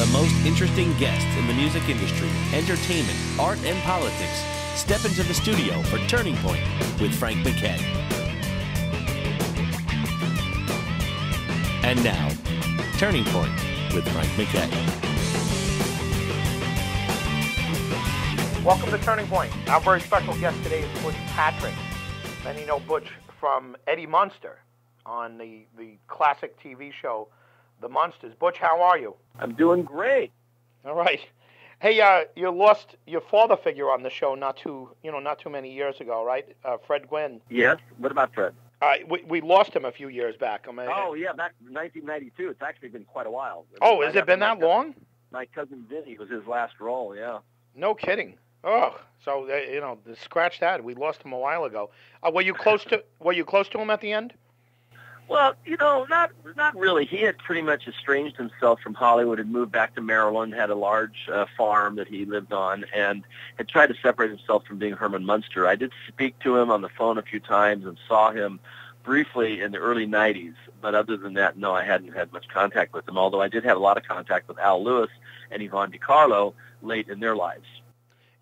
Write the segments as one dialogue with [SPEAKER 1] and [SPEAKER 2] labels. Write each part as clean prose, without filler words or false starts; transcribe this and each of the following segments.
[SPEAKER 1] The most interesting guests in the music industry, entertainment, art, and politics step into the studio for Turning Point with Frank MacKay. And now, Turning Point with Frank MacKay.
[SPEAKER 2] Welcome to Turning Point. Our very special guest today is Butch Patrick. And you know Butch from Eddie Munster on the classic TV show, The Munsters. Butch, how are you?
[SPEAKER 3] I'm doing great.
[SPEAKER 2] All right. Hey, you lost your father figure on the show not too many years ago, right? Fred Gwynne.
[SPEAKER 3] Yes. What about Fred?
[SPEAKER 2] We lost him a few years back.
[SPEAKER 3] Back in 1992. It's actually been quite a while.
[SPEAKER 2] Oh, has it been that long?
[SPEAKER 3] My cousin Vinny was his last role. Yeah.
[SPEAKER 2] No kidding. Oh, so scratch that. We lost him a while ago. Were you close to him at the end?
[SPEAKER 3] Well, not really. He had pretty much estranged himself from Hollywood, had moved back to Maryland, had a large farm that he lived on, and had tried to separate himself from being Herman Munster. I did speak to him on the phone a few times and saw him briefly in the early 90s, but other than that, no, I hadn't had much contact with him, although I did have a lot of contact with Al Lewis and Yvonne DiCarlo late in their lives.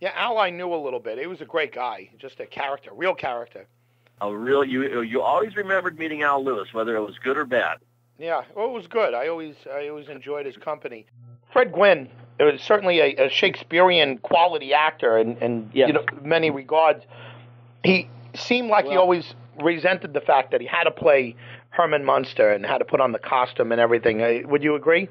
[SPEAKER 2] Yeah, Al I knew a little bit. He was a great guy, just a character, real character.
[SPEAKER 3] You always remembered meeting Al Lewis, whether it was good or bad.
[SPEAKER 2] Yeah, well, it was good. I always enjoyed his company. Fred Gwynne, it was certainly a Shakespearean quality actor, and
[SPEAKER 3] yes.
[SPEAKER 2] Many regards. He seemed like he always resented the fact that he had to play Herman Munster and had to put on the costume and everything. Would you agree?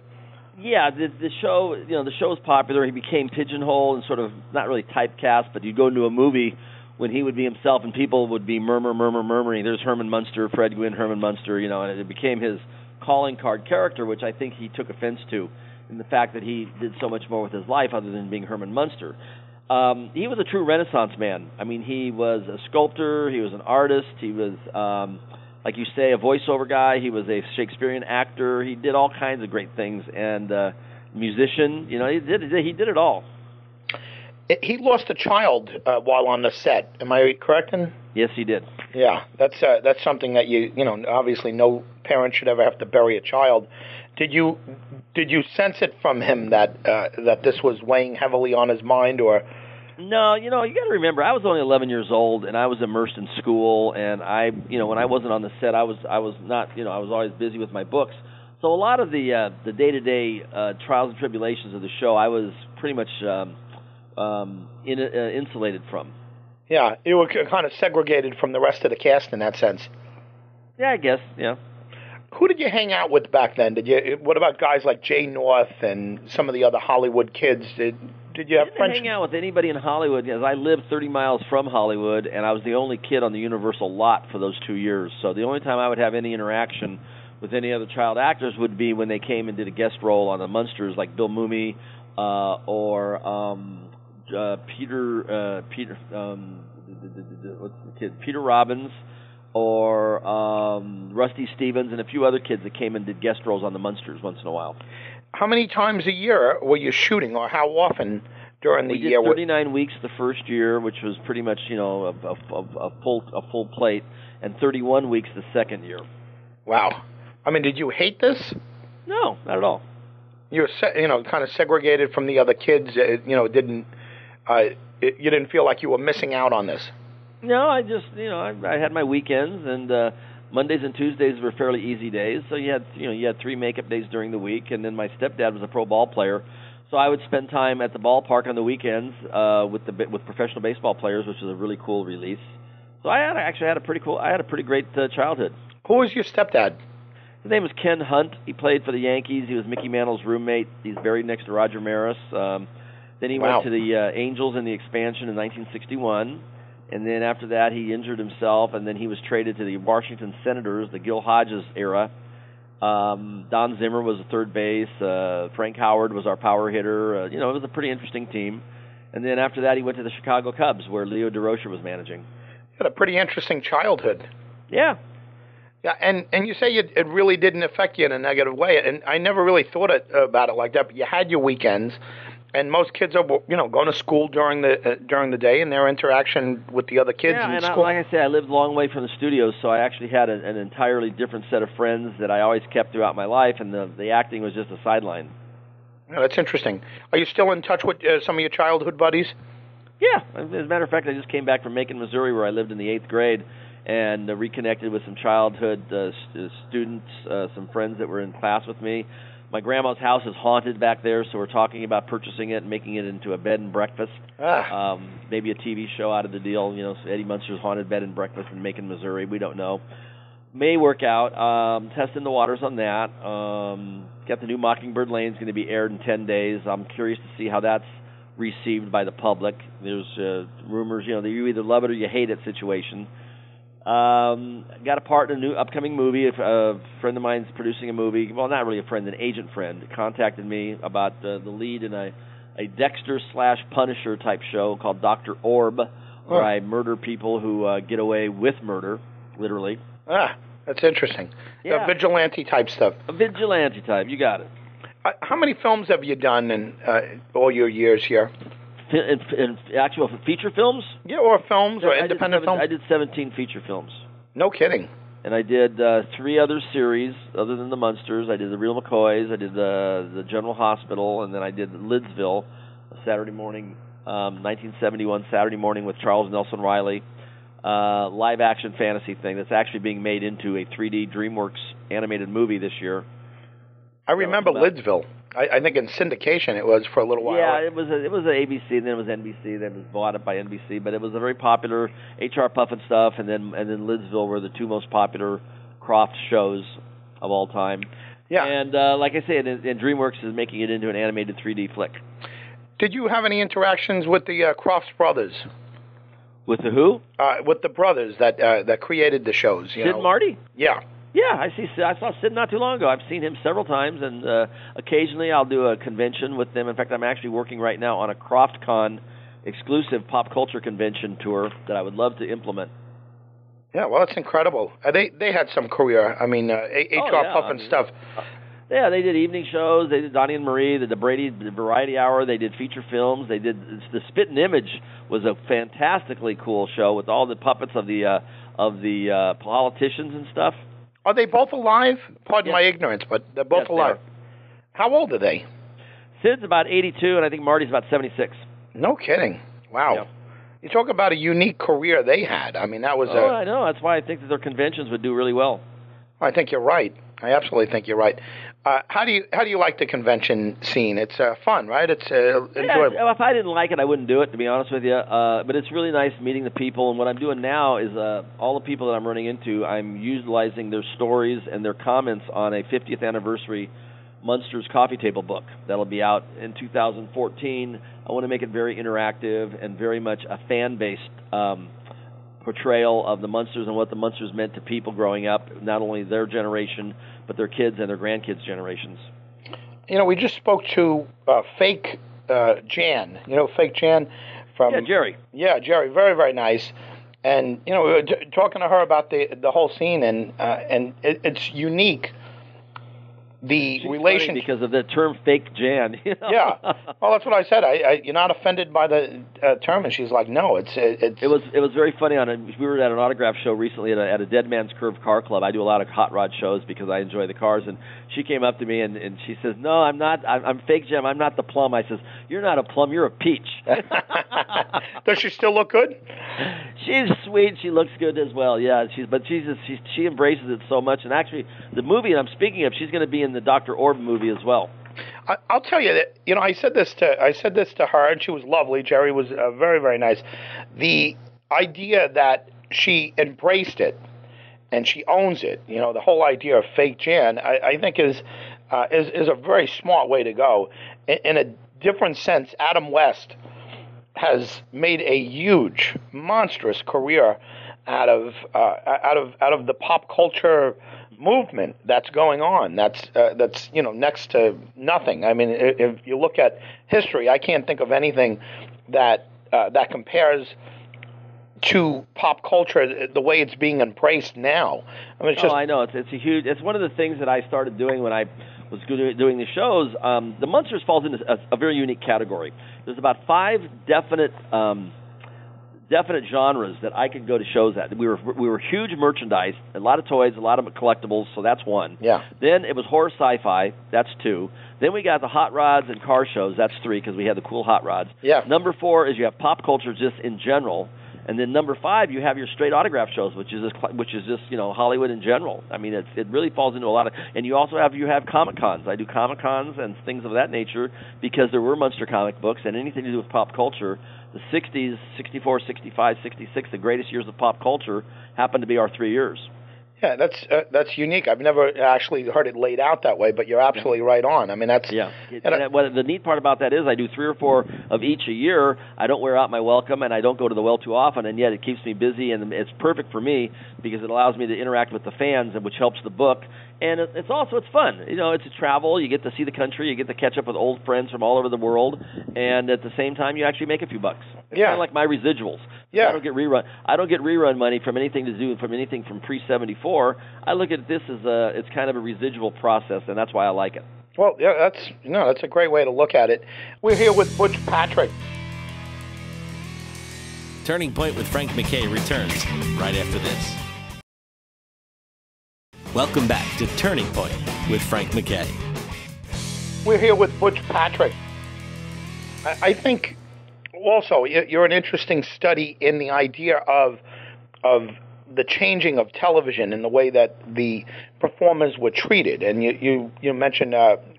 [SPEAKER 4] Yeah, the show, the show was popular. He became pigeonholed and sort of not really typecast, but you'd go into a movie when he would be himself and people would be murmuring, there's Herman Munster, Fred Gwynne, Herman Munster, and it became his calling card character, which I think he took offense to in the fact that he did so much more with his life other than being Herman Munster. He was a true Renaissance man. I mean, he was a sculptor, he was an artist, he was, like you say, a voiceover guy, he was a Shakespearean actor, he did all kinds of great things, and musician, he did it all.
[SPEAKER 2] He lost a child while on the set. Am I correct?
[SPEAKER 4] Yes, he did.
[SPEAKER 2] Yeah, that's something that obviously no parent should ever have to bury a child. Did you sense it from him that this was weighing heavily on his mind, or?
[SPEAKER 4] No, you got to remember, I was only 11 years old, and I was immersed in school, and when I wasn't on the set, I was not, I was always busy with my books. So a lot of the day-to-day trials and tribulations of the show, I was pretty much insulated from.
[SPEAKER 2] Yeah, you were kind of segregated from the rest of the cast in that sense.
[SPEAKER 4] Yeah, I guess, yeah.
[SPEAKER 2] Who did you hang out with back then? What about guys like Jay North and some of the other Hollywood kids? Did you have friends?
[SPEAKER 4] I didn't hang out with anybody in Hollywood, because I lived 30 miles from Hollywood, and I was the only kid on the Universal lot for those 2 years. So the only time I would have any interaction with any other child actors would be when they came and did a guest role on the Munsters, like Bill Mumy or Peter Robbins, or Rusty Stevens, and a few other kids that came and did guest roles on the Munsters once in a while.
[SPEAKER 2] How many times a year were you shooting, or how often during the year?
[SPEAKER 4] We did 39 weeks the first year, which was pretty much a full plate, and 31 weeks the second year.
[SPEAKER 2] Wow. I mean, did you hate this?
[SPEAKER 4] No, not at all.
[SPEAKER 2] You were kind of segregated from the other kids. You didn't feel like you were missing out on this.
[SPEAKER 4] No, I just, I had my weekends, and Mondays and Tuesdays were fairly easy days. So you had 3 makeup days during the week, and then my stepdad was a pro ball player, so I would spend time at the ballpark on the weekends with professional baseball players, which was a really cool release. So I had a pretty great childhood.
[SPEAKER 2] Who was your stepdad?
[SPEAKER 4] His name was Ken Hunt. He played for the Yankees. He was Mickey Mantle's roommate. He's buried next to Roger Maris. Then he went to the Angels in the expansion in 1961. And then after that, he injured himself, and then he was traded to the Washington Senators, the Gil Hodges era. Don Zimmer was the third base. Frank Howard was our power hitter. It was a pretty interesting team. And then after that, he went to the Chicago Cubs, where Leo DeRocher was managing.
[SPEAKER 2] You had a pretty interesting childhood.
[SPEAKER 4] Yeah.
[SPEAKER 2] Yeah, and you say it really didn't affect you in a negative way, and I never really thought about it like that. But you had your weekends, and most kids are going to school during the day, and their interaction with the other kids in school.
[SPEAKER 4] Like I say, I lived a long way from the studios, so I actually had an entirely different set of friends that I always kept throughout my life, and the acting was just a sideline.
[SPEAKER 2] Oh, that's interesting. Are you still in touch with some of your childhood buddies?
[SPEAKER 4] Yeah. As a matter of fact, I just came back from Macon, Missouri, where I lived in the 8th grade, and reconnected with some childhood students, some friends that were in class with me. My grandma's house is haunted back there, so we're talking about purchasing it and making it into a bed and breakfast. Maybe a TV show out of the deal. You know, Eddie Munster's Haunted Bed and Breakfast in Macon, Missouri. We don't know. May work out. Testing the waters on that. Got the new Mockingbird Lane is going to be aired in 10 days. I'm curious to see how that's received by the public. There's rumors, you know, that you either love it or you hate it situation. Got a part in a new upcoming movie. A friend of mine's producing a movie. Well, not really a friend, an agent friend. Contacted me about the lead in a Dexter/Punisher type show called Dr. Orb, where I murder people who get away with murder, literally.
[SPEAKER 2] That's interesting.
[SPEAKER 4] Yeah.
[SPEAKER 2] Vigilante type stuff.
[SPEAKER 4] A vigilante type, you got it.
[SPEAKER 2] How many films have you done in all your years here?
[SPEAKER 4] In actual feature films?
[SPEAKER 2] Yeah, or films, or independent films?
[SPEAKER 4] I did 17 feature films.
[SPEAKER 2] No kidding.
[SPEAKER 4] And I did 3 other series other than the Munsters. I did the Real McCoys, I did the General Hospital, and then I did Lidsville, a Saturday morning, 1971 Saturday morning with Charles Nelson Riley, live-action fantasy thing that's actually being made into a 3D DreamWorks animated movie this year.
[SPEAKER 2] I remember Lidsville. I think in syndication it was for a little while.
[SPEAKER 4] Yeah, it was a ABC, and then it was NBC, then it was bought up by NBC. But it was a very popular HR Puffin stuff, and then Lidsville were the 2 most popular Croft shows of all time.
[SPEAKER 2] Yeah.
[SPEAKER 4] And like I said, and DreamWorks is making it into an animated 3D flick.
[SPEAKER 2] Did you have any interactions with the Crofts brothers?
[SPEAKER 4] With the who?
[SPEAKER 2] With the brothers that created the shows.
[SPEAKER 4] Sid and Marty?
[SPEAKER 2] Yeah.
[SPEAKER 4] Yeah, I saw Sid not too long ago. I've seen him several times, and occasionally I'll do a convention with them. In fact, I'm actually working right now on a CroftCon exclusive pop culture convention tour that I would love to implement.
[SPEAKER 2] Yeah, well, that's incredible. They had some career. I mean, HR Puffin stuff.
[SPEAKER 4] Yeah, they did evening shows. They did Donnie and Marie, the Brady Variety Hour. They did feature films. They did the Spittin Image was a fantastically cool show with all the puppets of the politicians and stuff.
[SPEAKER 2] Are they both alive? Pardon my ignorance, but they're both alive.
[SPEAKER 4] They are.
[SPEAKER 2] How old are they?
[SPEAKER 4] Sid's about 82, and I think Marty's about 76.
[SPEAKER 2] No kidding. Wow.
[SPEAKER 4] Yeah.
[SPEAKER 2] You talk about a unique career they had. I mean, that was
[SPEAKER 4] I know. That's why I think that their conventions would do really well.
[SPEAKER 2] I think you're right. I absolutely think you're right. How do you like the convention scene? It's fun, right? It's enjoyable.
[SPEAKER 4] Yeah, if I didn't like it, I wouldn't do it, to be honest with you. But it's really nice meeting the people. And what I'm doing now is all the people that I'm running into, I'm utilizing their stories and their comments on a 50th anniversary Munsters coffee table book that'll be out in 2014. I want to make it very interactive and very much a fan-based portrayal of the Munsters and what the Munsters meant to people growing up, not only their generation, but their kids and their grandkids' generations.
[SPEAKER 2] You know, we just spoke to Fake Jan. You know, Fake Jan from...
[SPEAKER 4] Yeah, Jerry.
[SPEAKER 2] Yeah, Jerry. Very, very nice. And, you know, we were talking to her about the whole scene, and it's unique. The relation
[SPEAKER 4] because of the term "fake Jan." You know?
[SPEAKER 2] Yeah, well, that's what I said. You're not offended by the term, and she's like, no, it
[SPEAKER 4] was very funny. We were at an autograph show recently at a Dead Man's Curve car club. I do a lot of hot rod shows because I enjoy the cars, and she came up to me and she says, "No, I'm not. I'm fake Jim. I'm not the plum." I says, "You're not a plum. You're a peach."
[SPEAKER 2] Does she still look good?
[SPEAKER 4] She's sweet. She looks good as well. Yeah, she embraces it so much. And actually, the movie I'm speaking of, she's going to be in the Dr. Orb movie as well.
[SPEAKER 2] I'll tell you that, you know, I said this to her, and she was lovely. Jerry was very, very nice. The idea that she embraced it and she owns it, you know, the whole idea of fake Jan, I think is a very smart way to go. In a different sense, Adam West has made a huge, monstrous career out of the pop culture movement that's going on. That's you know, next to nothing. I mean, if you look at history, I can't think of anything that compares to pop culture the way it's being embraced now. I mean, it's just...
[SPEAKER 4] I know it's one of the things that I started doing when I was doing the shows. The Munsters falls into a very unique category. There's about 5 definite definite genres that I could go to shows at. We were huge merchandise, a lot of toys, a lot of collectibles, so that's one.
[SPEAKER 2] Yeah.
[SPEAKER 4] Then it was horror sci-fi, that's 2. Then we got the hot rods and car shows, that's 3, because we had the cool hot rods.
[SPEAKER 2] Yeah.
[SPEAKER 4] Number 4 is you have pop culture just in general. And then number 5, you have your straight autograph shows, which is just Hollywood in general. I mean, it really falls into a lot of, and you have Comic Cons. I do Comic Cons and things of that nature because there were Munster comic books and anything to do with pop culture. The 60s, 64, 65, 66, the greatest years of pop culture happened to be our 3 years.
[SPEAKER 2] Yeah, that's unique. I've never actually heard it laid out that way, but you're absolutely right on. I mean, that's
[SPEAKER 4] the neat part about that is I do 3 or 4 of each a year. I don't wear out my welcome, and I don't go to the well too often, and yet it keeps me busy, and it's perfect for me because it allows me to interact with the fans, which helps the book. And it's fun. It's a travel. You get to see the country. You get to catch up with old friends from all over the world, and at the same time, you actually make a few bucks. It's kind of like my residuals.
[SPEAKER 2] Yeah.
[SPEAKER 4] I don't get rerun money from anything from pre-74. I look at this as it's kind of a residual process, and that's why I like it.
[SPEAKER 2] Well, yeah, that's a great way to look at it. We're here with Butch Patrick.
[SPEAKER 1] Turning Point with Frank MacKay returns right after this. Welcome back to Turning Point with Frank MacKay.
[SPEAKER 2] We're here with Butch Patrick. I think also you're an interesting study in the idea of the changing of television and the way that the performers were treated. And you mentioned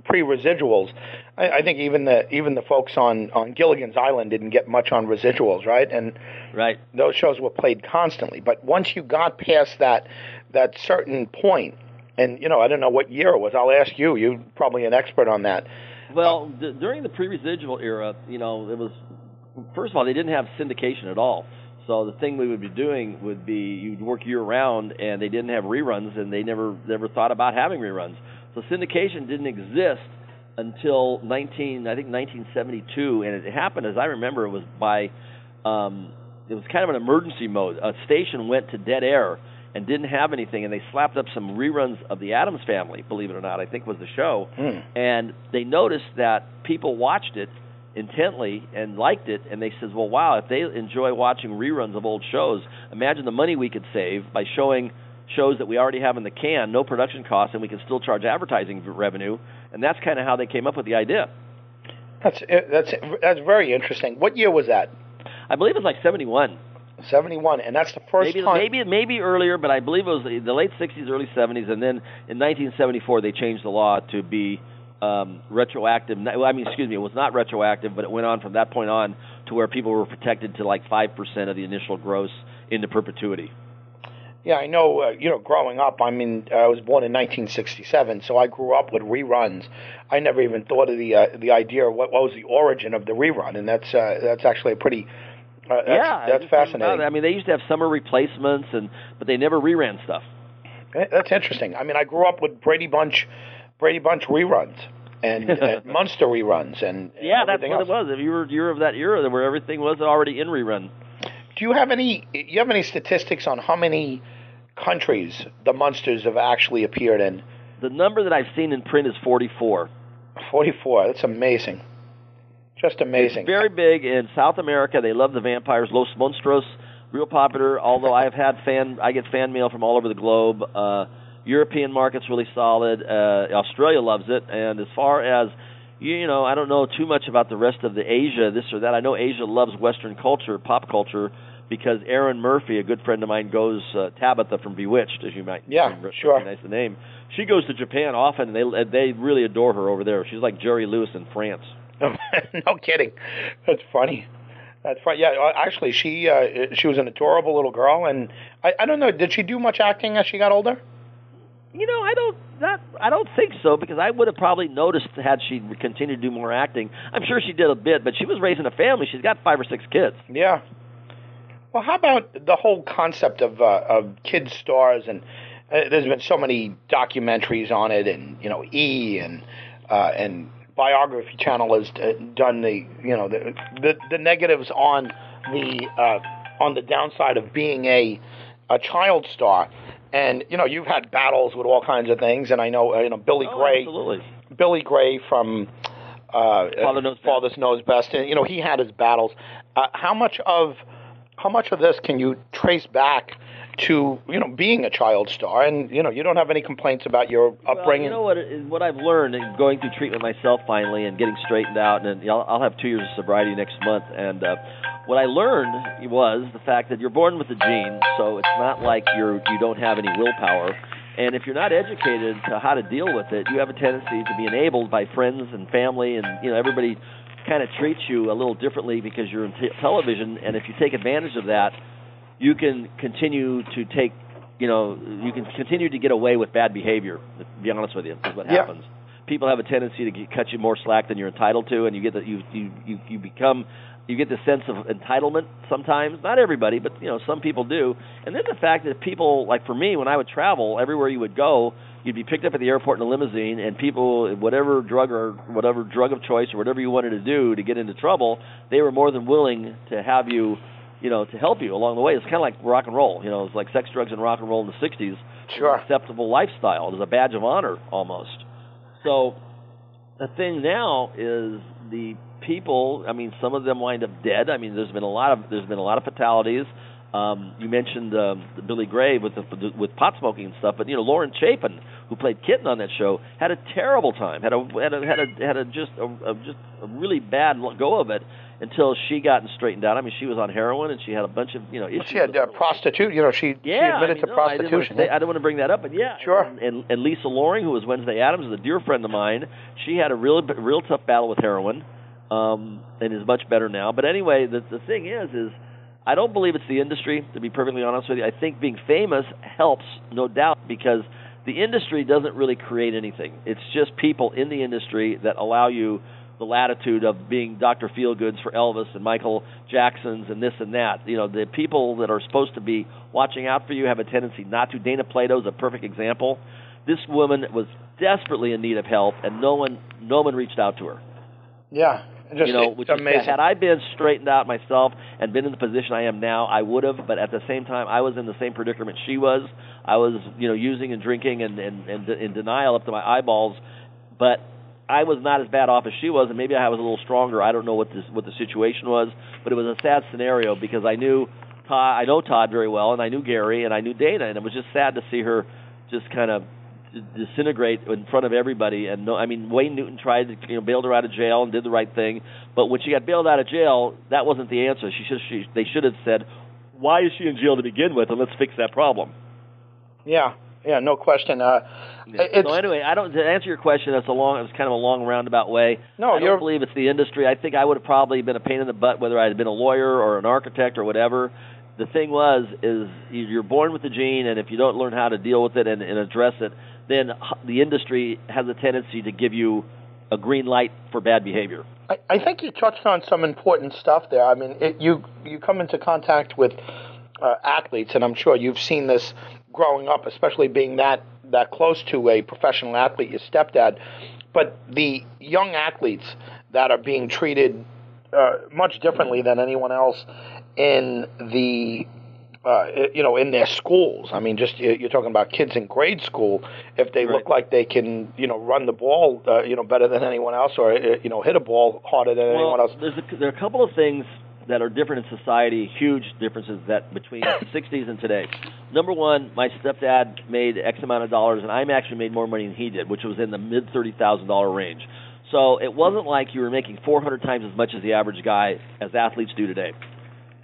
[SPEAKER 2] pre-residuals. I think even the folks on Gilligan's Island didn't get much on residuals, right? And
[SPEAKER 4] right,
[SPEAKER 2] those shows were played constantly. But once you got past that certain point, and I don't know what year it was. I'll ask you. You're probably an expert on that.
[SPEAKER 4] Well, during the pre-residual era, it was, first of all, they didn't have syndication at all. So the thing we would be doing would be you'd work year-round, and they didn't have reruns, and they never thought about having reruns. So syndication didn't exist until 1972, and it happened, as I remember, it was by it was kind of an emergency mode. A station went to dead air and didn't have anything, and they slapped up some reruns of The Addams Family, believe it or not, I think was the show. And they noticed that people watched it intently and liked it, and they said, well, wow, if they enjoy watching reruns of old shows, imagine the money we could save by showing shows that we already have in the can, no production costs, and we can still charge advertising revenue. And that's kind of how they came up with the idea.
[SPEAKER 2] That's very interesting. What year was that?
[SPEAKER 4] I believe it was like 71.
[SPEAKER 2] 71, and that's the first time.
[SPEAKER 4] Maybe earlier, but I believe it was the late 60s, early 70s, and then in 1974 they changed the law to be retroactive. It was not retroactive, but it went on from that point on to where people were protected to like 5% of the initial gross into perpetuity.
[SPEAKER 2] Yeah, I know. Growing up, I was born in 1967, so I grew up with reruns. I never even thought of the idea of what was the origin of the rerun, and that's actually a pretty. That's fascinating.
[SPEAKER 4] They used to have summer replacements, but they never reran stuff.
[SPEAKER 2] That's interesting. I grew up with Brady Bunch reruns and Munster reruns, and
[SPEAKER 4] that's what it was. If you're of that era where everything was already in rerun.
[SPEAKER 2] Do you have any statistics on how many countries the Munsters have actually appeared in?
[SPEAKER 4] The number that I've seen in print is 44.
[SPEAKER 2] 44. That's amazing. Just amazing.
[SPEAKER 4] It's very big in South America. They love the vampires. Los Monstros, real popular. Although I get fan mail from all over the globe. European market's really solid. Australia loves it. And as far as I don't know too much about the rest of the Asia, this or that. I know Asia loves Western culture, pop culture, because Erin Murphy, a good friend of mine, goes Tabitha from Bewitched, as you might recognize the name. She goes to Japan often, and they really adore her over there. She's like Jerry Lewis in France.
[SPEAKER 2] No kidding. That's funny. Yeah, actually, she was an adorable little girl, and I don't know. Did she do much acting as she got older?
[SPEAKER 4] I don't think so, because I would have probably noticed had she continued to do more acting. I'm sure she did a bit, but she was raising a family. She's got 5 or 6 kids.
[SPEAKER 2] Yeah. Well, how about the whole concept of kid stars? And there's been so many documentaries on it, and E! and Biography Channel has done the negatives on the downside of being a child star. And you've had battles with all kinds of things, and I know Billy Gray.
[SPEAKER 4] Absolutely.
[SPEAKER 2] Billy Gray from Father Knows Best, and he had his battles. How much of how much of this can you trace back to, being a child star? And, you don't have any complaints about your upbringing.
[SPEAKER 4] Well, what I've learned in going through treatment myself finally and getting straightened out, and I'll have 2 years of sobriety next month, and what I learned was the fact that you're born with a gene, so it's not like you don't have any willpower. And if you're not educated to how to deal with it, you have a tendency to be enabled by friends and family, and everybody kind of treats you a little differently because you're in television. And if you take advantage of that, you can continue to get away with bad behavior. To be honest with you, is what happens. People have a tendency to cut you more slack than you're entitled to, and you get you get the sense of entitlement sometimes. Not everybody, but some people do. And then the fact that people, like for me, when I would travel, everywhere you would go, you'd be picked up at the airport in a limousine, and people, whatever drug of choice or whatever you wanted to do to get into trouble, they were more than willing to have you, to help you along the way. It's kind of like rock and roll. It's like sex, drugs, and rock and roll in the 60s.
[SPEAKER 2] Sure.
[SPEAKER 4] An acceptable lifestyle. It was a badge of honor almost. So the thing now is the people, some of them wind up dead. There's been a lot of fatalities. You mentioned Billy Gray with pot smoking and stuff, but Lauren Chapin, who played Kitten on that show, had a terrible time. Had just a really bad go of it until she got straightened out. She was on heroin and she had a bunch of issues.
[SPEAKER 2] She had prostitute. She admitted to prostitution.
[SPEAKER 4] I didn't want to bring that up, but
[SPEAKER 2] sure.
[SPEAKER 4] And Lisa Loring, who was Wednesday Addams, is a dear friend of mine. She had a real tough battle with heroin. And is much better now. But anyway, the thing is I don't believe it's the industry, to be perfectly honest with you. I think being famous helps, no doubt, because the industry doesn't really create anything. It's just people in the industry that allow you the latitude of being Dr. Feelgoods for Elvis and Michael Jacksons and this and that. The people that are supposed to be watching out for you have a tendency not to. Dana Plato is a perfect example. This woman was desperately in need of help, and no one reached out to her.
[SPEAKER 2] Yeah.
[SPEAKER 4] Which is amazing. Had I been straightened out myself and been in the position I am now, I would have. But at the same time, I was in the same predicament she was. I was, using and drinking and in denial up to my eyeballs. But I was not as bad off as she was, and maybe I was a little stronger. I don't know what the situation was, but it was a sad scenario because I know Todd very well, and I knew Gary, and I knew Dana, and it was just sad to see her just kind of disintegrate in front of everybody. And Wayne Newton tried to bailed her out of jail and did the right thing, but when she got bailed out of jail, that wasn't the answer. They should have said, why is she in jail to begin with, and let's fix that problem.
[SPEAKER 2] Yeah, no question.
[SPEAKER 4] So anyway, to answer your question, it was kind of a long roundabout way.
[SPEAKER 2] No,
[SPEAKER 4] I don't believe it's the industry. I think I would have probably been a pain in the butt whether I had been a lawyer or an architect or whatever. The thing is you're born with the gene, and if you don't learn how to deal with it and address it, then the industry has a tendency to give you a green light for bad behavior.
[SPEAKER 2] I think you touched on some important stuff there. You come into contact with athletes, and I'm sure you've seen this growing up, especially being that close to a professional athlete, your stepdad. But the young athletes that are being treated much differently than anyone else in the in their schools. You're talking about kids in grade school. If they look like they can, run the ball, better than anyone else, or hit a ball harder than anyone else.
[SPEAKER 4] There are a couple of things that are different in society, huge differences between the 60s and today. Number one, my stepdad made X amount of dollars, and I actually made more money than he did, which was in the mid $30,000 range. So it wasn't like you were making 400 times as much as the average guy as athletes do today.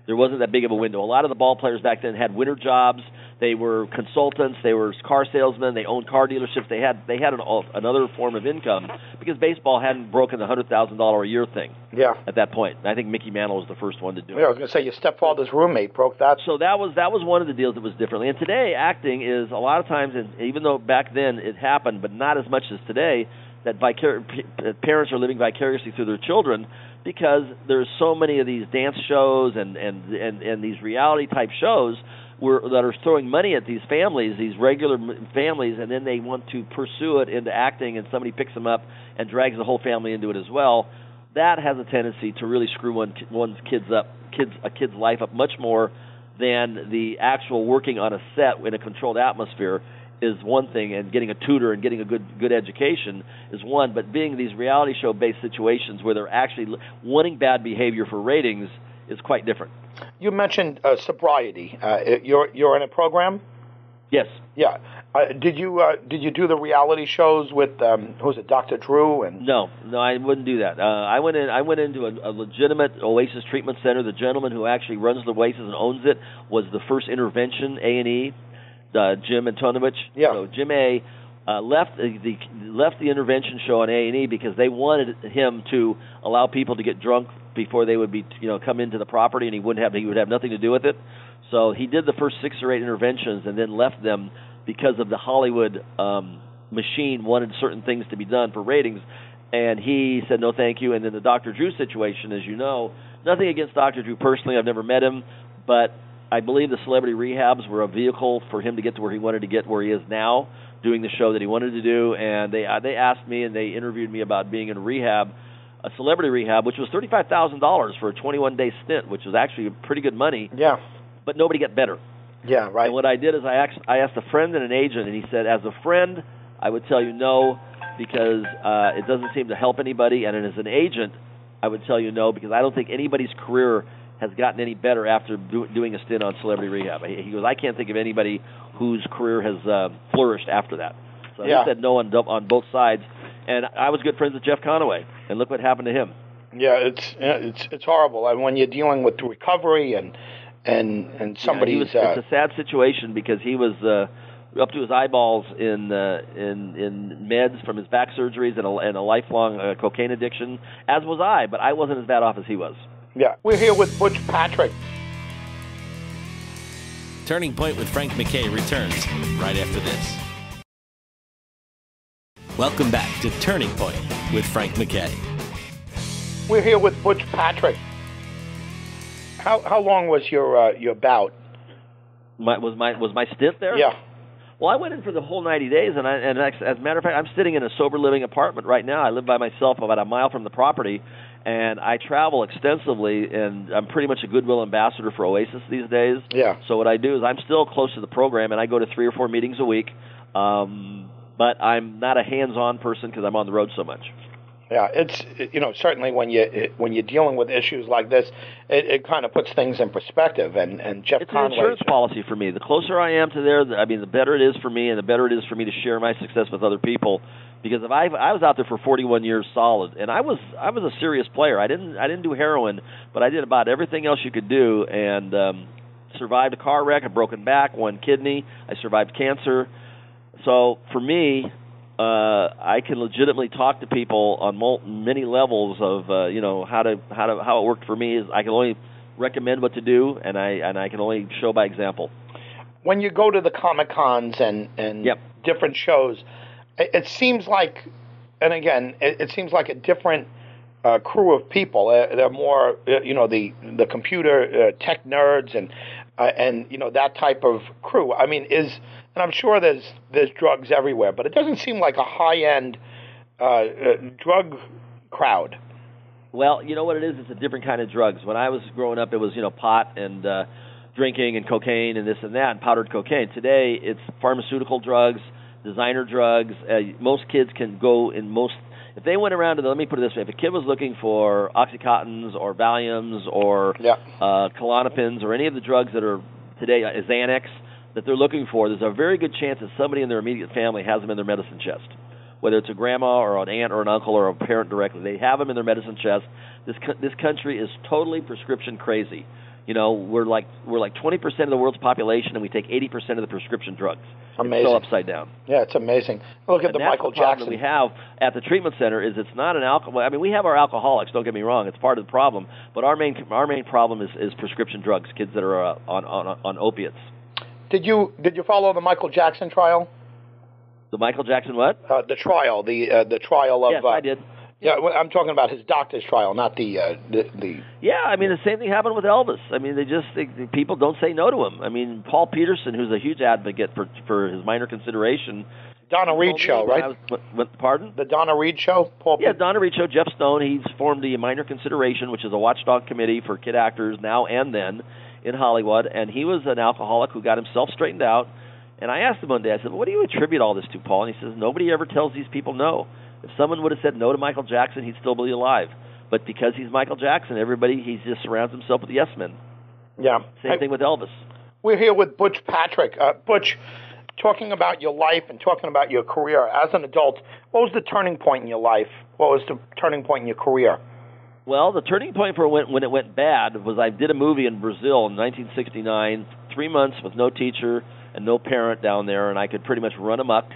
[SPEAKER 4] There wasn't that big of a window. A lot of the ball players back then had winter jobs. They were consultants. They were car salesmen. They owned car dealerships. They had another form of income because baseball hadn't broken the $100,000 a year thing.
[SPEAKER 2] Yeah.
[SPEAKER 4] At that point, I think Mickey Mantle was the first one to do it.
[SPEAKER 2] Yeah, I was going to say your stepfather's roommate broke that.
[SPEAKER 4] So that was one of the deals that was differently. And today, acting is a lot of times, and even though back then it happened, but not as much as today, that parents are living vicariously through their children. Because there's so many of these dance shows and these reality type shows that are throwing money at these families, these regular families, and then they want to pursue it into acting, and somebody picks them up and drags the whole family into it as well. That has a tendency to really screw one's kid's life up much more than the actual working on a set in a controlled atmosphere is one thing, and getting a tutor and getting a good education is one, but being these reality show based situations where they're actually wanting bad behavior for ratings is quite different.
[SPEAKER 2] You mentioned sobriety. You're in a program?
[SPEAKER 4] Yes.
[SPEAKER 2] Yeah. Did you do the reality shows with who was it, Dr. Drew? And
[SPEAKER 4] No, I wouldn't do that. I went into a legitimate Oasis treatment center. The gentleman who actually runs the Oasis and owns it was the First Intervention A&E, Jim Antonovich.
[SPEAKER 2] Yeah.
[SPEAKER 4] So Jim A. Left the intervention show on A&E because they wanted him to allow people to get drunk before they would be come into the property, and he would have nothing to do with it. So he did the first 6 or 8 interventions and then left them because of the Hollywood machine wanted certain things to be done for ratings, and he said no thank you. And then the Dr. Drew situation, as you know, nothing against Dr. Drew personally, I've never met him, but I believe the celebrity rehabs were a vehicle for him to get to where he wanted to get, where he is now, doing the show that he wanted to do. And they asked me and they interviewed me about being in rehab, a celebrity rehab, which was $35,000 for a 21-day stint, which was actually pretty good money.
[SPEAKER 2] Yeah.
[SPEAKER 4] But nobody got better.
[SPEAKER 2] Yeah, right.
[SPEAKER 4] And what I did is I asked a friend and an agent, and he said, as a friend, I would tell you no because it doesn't seem to help anybody, and as an agent, I would tell you no because I don't think anybody's career has gotten any better after doing a stint on celebrity rehab. He goes, I can't think of anybody whose career has flourished after that. So he said no on both sides, and I was good friends with Jeff Conaway, and look what happened to him.
[SPEAKER 2] Yeah, it's horrible. And when you're dealing with recovery and somebody's
[SPEAKER 4] it's a sad situation because he was up to his eyeballs in meds from his back surgeries and a lifelong cocaine addiction, as was I, but I wasn't as bad off as he was.
[SPEAKER 2] Yeah, we're here with Butch Patrick.
[SPEAKER 1] Turning Point with Frank MacKay returns right after this. Welcome back to Turning Point with Frank MacKay.
[SPEAKER 2] We're here with Butch Patrick. How long was your bout?
[SPEAKER 4] Was my stint there?
[SPEAKER 2] Yeah.
[SPEAKER 4] Well, I went in for the whole 90 days, and as a matter of fact, I'm sitting in a sober living apartment right now. I live by myself about a mile from the property, and I travel extensively, and I'm pretty much a goodwill ambassador for Oasis these days.
[SPEAKER 2] Yeah.
[SPEAKER 4] So what I do is I'm still close to the program, and I go to 3 or 4 meetings a week, but I'm not a hands-on person because I'm on the road so much.
[SPEAKER 2] Yeah, it's certainly when you're dealing with issues like this, it kind of puts things in perspective. And Jeff
[SPEAKER 4] it's
[SPEAKER 2] Conaway,
[SPEAKER 4] an insurance policy for me. The closer I am to there, the better it is for me, and the better it is for me to share my success with other people. Because if I was out there for 41 years solid, and I was a serious player. I didn't do heroin, but I did about everything else you could do, and survived a car wreck, a broken back, 1 kidney. I survived cancer. So for me, I can legitimately talk to people on many levels of how it worked for me. Is I can only recommend what to do, and I can only show by example.
[SPEAKER 2] When you go to the Comic-Cons and different shows, it seems like, and again, it seems like a different crew of people. They're more, the computer tech nerds and that type of crew. I mean, and I'm sure there's drugs everywhere, but it doesn't seem like a high-end drug crowd.
[SPEAKER 4] Well, you know what it is? It's a different kind of drugs. When I was growing up, it was pot and drinking and cocaine and this and that and powdered cocaine. Today, it's pharmaceutical drugs, designer drugs. Most kids can go in most. If they went around to let me put it this way: if a kid was looking for Oxycontins or Valiums or Klonopins or any of the drugs that are today Xanax that they're looking for, there's a very good chance that somebody in their immediate family has them in their medicine chest. Whether it's a grandma or an aunt or an uncle or a parent directly, they have them in their medicine chest. This country is totally prescription crazy. We're like 20% of the world's population, and we take 80% of the prescription drugs.
[SPEAKER 2] Amazing.
[SPEAKER 4] It's so upside down.
[SPEAKER 2] Yeah, it's amazing. Look at the Michael Jackson.
[SPEAKER 4] That we have at the treatment center is it's not an alcohol. I mean, we have our alcoholics. Don't get me wrong; it's part of the problem. But our main problem is prescription drugs. Kids that are on opiates.
[SPEAKER 2] Did you follow the Michael Jackson trial?
[SPEAKER 4] The Michael Jackson what?
[SPEAKER 2] The trial. The trial of.
[SPEAKER 4] Yes, I did.
[SPEAKER 2] Yeah, I'm talking about his doctor's trial, not the.
[SPEAKER 4] Yeah, I mean the same thing happened with Elvis. I mean people don't say no to him. I mean Paul Peterson, who's a huge advocate for his minor consideration.
[SPEAKER 2] Donna Reed show, right?
[SPEAKER 4] Pardon?
[SPEAKER 2] The Donna Reed show.
[SPEAKER 4] Donna Reed show. Jeff Stone. He's formed the Minor Consideration, which is a watchdog committee for kid actors now and then in Hollywood. And he was an alcoholic who got himself straightened out. And I asked him one day. I said, "What do you attribute all this to, Paul?" And he says, "Nobody ever tells these people no. If someone would have said no to Michael Jackson, he'd still be alive. But because he's Michael Jackson, he just surrounds himself with yes men.
[SPEAKER 2] Yeah.
[SPEAKER 4] Same thing with Elvis.
[SPEAKER 2] We're here with Butch Patrick. Butch, talking about your life and talking about your career as an adult, what was the turning point in your life? What was the turning point in your career?
[SPEAKER 4] Well, the turning point for when it went bad was I did a movie in Brazil in 1969, 3 months with no teacher and no parent down there, and I could pretty much run amok.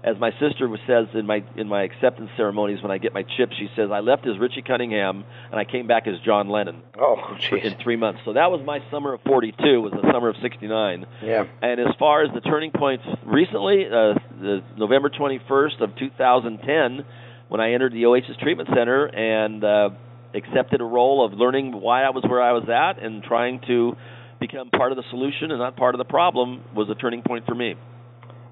[SPEAKER 4] As my sister says in my acceptance ceremonies when I get my chips, she says, I left as Richie Cunningham, and I came back as John Lennon.
[SPEAKER 2] Oh, jeez.
[SPEAKER 4] In 3 months. So that was my summer of 42, was the summer of 69.
[SPEAKER 2] Yeah.
[SPEAKER 4] And as far as the turning points recently, the November 21st of 2010, when I entered the Oasis Treatment Center and accepted a role of learning why I was where I was at and trying to become part of the solution and not part of the problem, was a turning point for me.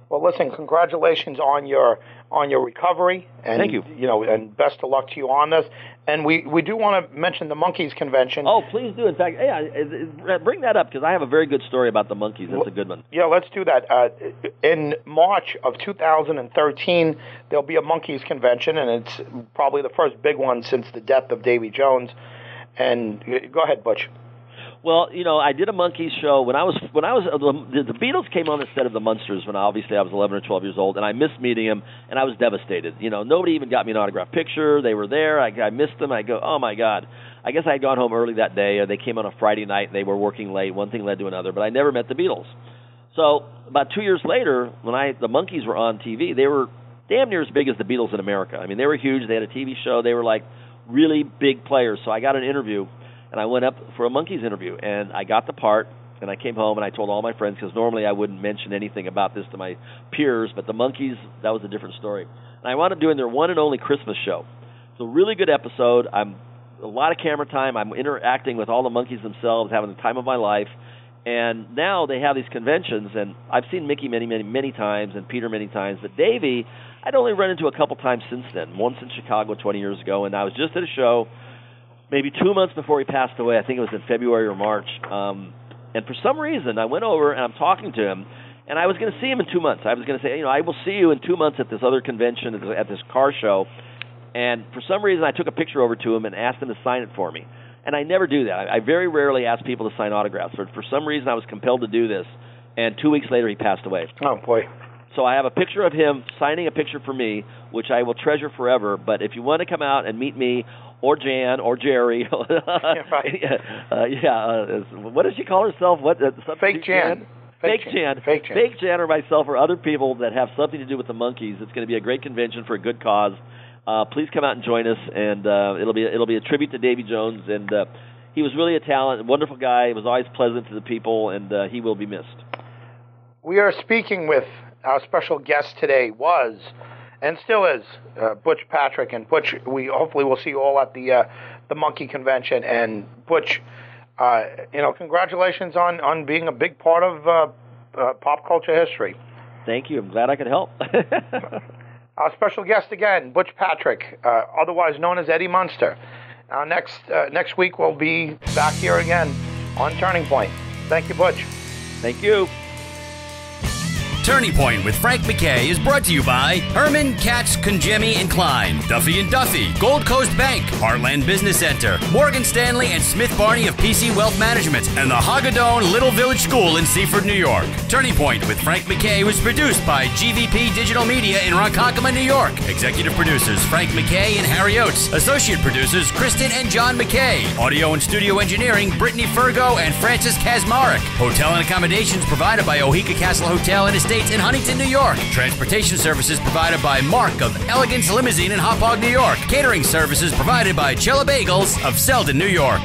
[SPEAKER 2] Well, listen, congratulations on your recovery, and
[SPEAKER 4] thank you.
[SPEAKER 2] And best of luck to you on this. And we do want to mention the Monkees convention.
[SPEAKER 4] Oh, please do. In fact, bring that up because I have a very good story about the Monkees. That's a good one.
[SPEAKER 2] Yeah, let's do that. In March of 2013, there'll be a Monkees convention, and it's probably the first big one since the death of Davy Jones. And go ahead, Butch.
[SPEAKER 4] Well, I did a Monkees show when I was the Beatles came on the set of the Munsters when obviously I was 11 or 12 years old, and I missed meeting them, and I was devastated. Nobody even got me an autographed picture. They were there. I missed them. I go, oh my God. I guess I had gone home early that day. They came on a Friday night. They were working late. One thing led to another, but I never met the Beatles. So about 2 years later, when the Monkees were on TV, they were damn near as big as the Beatles in America. I mean, they were huge. They had a TV show. They were like really big players. So I got an interview. And I went up for a Monkees interview, and I got the part, and I came home, and I told all my friends, because normally I wouldn't mention anything about this to my peers, but the Monkees, that was a different story. And I wound up doing their one and only Christmas show. It's a really good episode. A lot of camera time. I'm interacting with all the Monkees themselves, having the time of my life. And now they have these conventions, and I've seen Mickey many, many, many times, and Peter many times, but Davey, I'd only run into a couple times since then, once in Chicago 20 years ago, and I was just at a show maybe 2 months before he passed away. I think it was in February or March. And for some reason, I went over and I'm talking to him, and I was going to see him in 2 months. I was going to say, I will see you in 2 months at this other convention, at this car show. And for some reason, I took a picture over to him and asked him to sign it for me. And I never do that. I very rarely ask people to sign autographs. But for some reason, I was compelled to do this. And 2 weeks later, he passed away.
[SPEAKER 2] Oh, boy.
[SPEAKER 4] So I have a picture of him signing a picture for me, which I will treasure forever. But if you want to come out and meet me, or Jan, or Jerry. What does she call herself?
[SPEAKER 2] Fake Jan.
[SPEAKER 4] Fake Jan or myself or other people that have something to do with the Monkees. It's going to be a great convention for a good cause. Please come out and join us, and it'll be a tribute to Davy Jones. And he was really a talent, a wonderful guy. He was always pleasant to the people, and he will be missed. We
[SPEAKER 2] are speaking with our special guest today and still is, Butch Patrick. And Butch, we hopefully will see you all at the Monkey Convention. And Butch, congratulations on being a big part of pop culture history.
[SPEAKER 4] Thank you. I'm glad I could help.
[SPEAKER 2] Our special guest again, Butch Patrick, otherwise known as Eddie Munster. Next week we'll be back here again on Turning Point. Thank you, Butch.
[SPEAKER 4] Thank you.
[SPEAKER 1] Turning Point with Frank MacKay is brought to you by Herman, Katz, Congemi & Klein, Duffy & Duffy, Gold Coast Bank, Heartland Business Center, Morgan Stanley and Smith Barney of PC Wealth Management, and the Hagedorn Little Village School in Seaford, New York. Turning Point with Frank MacKay was produced by GVP Digital Media in Ronkonkoma, New York. Executive producers Frank MacKay and Harry Oates. Associate producers Kristen and John MacKay. Audio and studio engineering Brittany Fergo and Francis Kazmarek. Hotel and accommodations provided by Ohika Castle Hotel and Estate in Huntington, New York. Transportation services provided by Mark of Elegance Limousine in Hauppauge, New York. Catering services provided by Cella Bagels of Selden, New York.